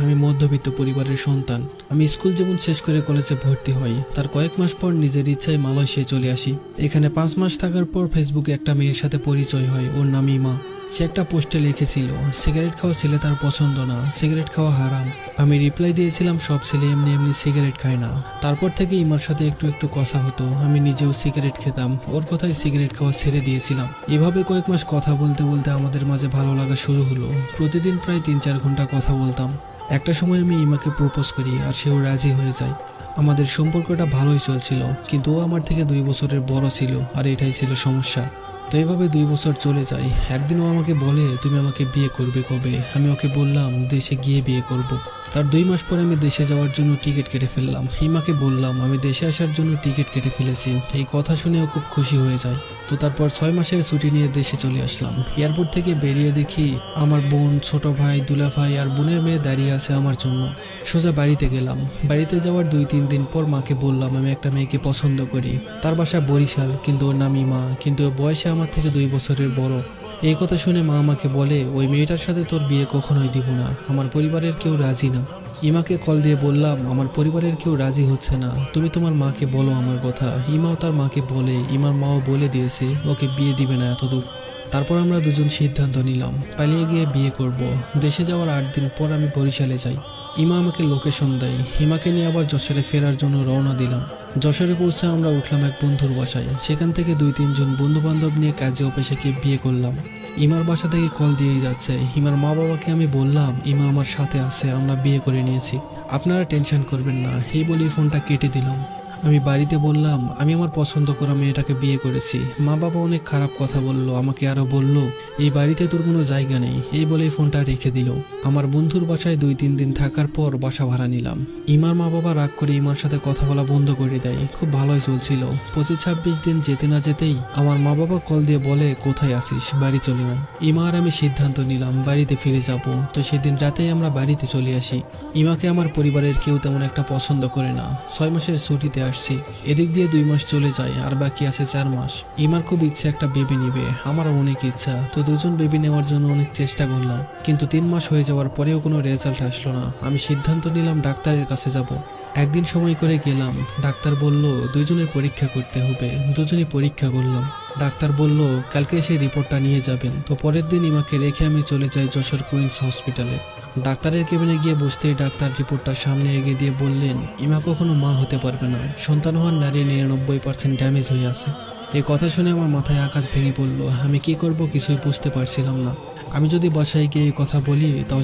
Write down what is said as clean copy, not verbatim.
আমি মধ্যবিত্ত পরিবারের সন্তান। আমি স্কুল জীবন শেষ করে কলেজে ভর্তি হই। তার কয়েক মাস পর নিজের ইচ্ছায় মালয়েশিয়ায় চলে আসি। এখানে 5 মাস থাকার পর ফেসবুকে একটা মেয়ের সাথে পরিচয় হয়। ওর নাম ইমা। সে একটা পোস্টে লিখেছিল, সিগারেট খাওয়া ছেলে তার পছন্দ না, সিগারেট খাওয়া হারাম। আমি রিপ্লাই দিয়েছিলাম, সব ছেলে এমনি এমনি সিগারেট খায় না। তারপর থেকে ইমার সাথে একটু একটু কথা হতো। আমি নিজেও সিগারেট খেতাম। ওর কথায় সিগারেট খাওয়া ছেড়ে দিয়েছিলাম। এভাবে কয়েক মাস কথা বলতে বলতে আমাদের মাঝে ভালো লাগা শুরু হলো। প্রতিদিন প্রায় 3-4 ঘন্টা কথা বলতাম। একটা সময় আমি ইমাকে প্রপোজ করি আর সেও রাজি হয়ে যায়। আমাদের সম্পর্কটা ভালোই চলছিল, কিন্তু ও আমার থেকে 2 বছরের বড় ছিল আর এটাই ছিল সমস্যা। তো এইভাবে 2 বছর চলে যায়। একদিন ও আমাকে বলে, তুমি আমাকে বিয়ে করবে কবে? আমি ওকে বললাম, দেশে গিয়ে বিয়ে করব। তার 2 মাস পরে আমি দেশে যাওয়ার জন্য টিকিট কেটে ফেললাম। হিমাকে বললাম আমি দেশে আসার জন্য টিকিট কেটে ফেলেছি। এই কথা শুনে ও খুব খুশি হয়ে যায়। তো তারপর 6 মাসের ছুটি নিয়ে দেশে চলে আসলাম। এয়ারপোর্ট থেকে বেরিয়ে দেখি আমার বোন, ছোট ভাই, দুলা ভাই আর বোনের মেয়ে দাঁড়িয়ে আছে আমার জন্য। সোজা বাড়িতে গেলাম। বাড়িতে যাওয়ার 2-3 দিন পর মাকে বললাম আমি একটা মেয়েকে পছন্দ করি। তার বাসা বরিশাল, কিন্তু ওর নাম ইমা, কিন্তু ও বয়সে আমার থেকে 2 বছরের বড়। এই কথা শুনে মা আমাকে বলে, ওই মেয়েটার সাথে তোর বিয়ে কখনোই দিব না, আমার পরিবারের কেউ রাজি না। ইমাকে কল দিয়ে বললাম, আমার পরিবারের কেউ রাজি হচ্ছে না, তুমি তোমার মাকে বলো আমার কথা। ইমাও তার মাকে বলে, ইমার মাও বলে দিয়েছে ওকে বিয়ে দিবে না এতদূর। তারপর আমরা দুজন সিদ্ধান্ত নিলাম পালিয়ে গিয়ে বিয়ে করব। দেশে যাওয়ার 8 দিন পর আমি বরিশালে যাই। ইমা আমাকে লোকেশন দেয়। হিমাকে নিয়ে আবার যশোরে ফেরার জন্য রওনা দিলাম। যশোরে পৌঁছে আমরা উঠলাম এক বন্ধুর বাসায়। সেখান থেকে 2-3 জন বন্ধু বান্ধব নিয়ে কাজে অফিসে গিয়ে বিয়ে করলাম। ইমার বাসা থেকে কল দিয়েই যাচ্ছে। ইমার মা বাবাকে আমি বললাম ইমা আমার সাথে আছে, আমরা বিয়ে করে নিয়েছি, আপনারা টেনশন করবেন না। এই বলেই ফোনটা কেটে দিলাম। আমি বাড়িতে বললাম আমি আমার পছন্দ করা মেয়েটাকে বিয়ে করেছি। মা বাবা অনেক খারাপ কথা বলল, আমাকে আরো বলল এই বাড়িতে তোর কোনো জায়গা নেই। এই বলেই ফোনটা রেখে দিল। আমার বন্ধুর বাসায় 2-3 দিন থাকার পর বাসা ভাড়া নিলাম। ইমার মা বাবা রাগ করে ইমার সাথে কথা বলা বন্ধ করে দেয়। খুব ভালোই চলছিল। 25-26 দিন যেতে না যেতেই আমার মা বাবা কল দিয়ে বলে, কোথায় আসিস, বাড়ি চলে আয়। ইমা আর আমি সিদ্ধান্ত নিলাম বাড়িতে ফিরে যাব। তো সেদিন রাতেই আমরা বাড়িতে চলে আসি। ইমাকে আমার পরিবারের কেউ তেমন একটা পছন্দ করে না। 6 মাসের ছুটিতে আসছি। এদিক দিয়ে 2 মাস চলে যায় আর বাকি আছে 4 মাস। ইমার খুব ইচ্ছে একটা বেবি নিবে, আমারও অনেক ইচ্ছা। তো দুজন বেবি নেওয়ার জন্য অনেক চেষ্টা করলাম, কিন্তু 3 মাস হয়ে যাওয়ার পরেও কোনো রেজাল্ট আসলো না। আমি সিদ্ধান্ত নিলাম ডাক্তারের কাছে যাব। একদিন সময় করে গেলাম। ডাক্তার বলল দুজনের পরীক্ষা করতে হবে। দুজনই পরীক্ষা করলাম। ডাক্তার বলল কালকে এসে রিপোর্টটা নিয়ে যাবেন। তো পরের দিন ইমাকে রেখে আমি চলে যাই যশোর কুইন্স হসপিটালে। ডাক্তারের কেবিনে গিয়ে বসতেই ডাক্তার রিপোর্টটা সামনে এগিয়ে দিয়ে বললেন, ইমা কখনো মা হতে পারবে না, সন্তান হওয়ার নারী 99% ড্যামেজ হয়ে আছে। এই কথা শুনে আমার মাথায় আকাশ ভেঙে পড়লো। আমি কি করব কিছুই বুঝতে পারছিলাম না। আমি যদি বাসায় গিয়ে এই কথা বলি তাহলে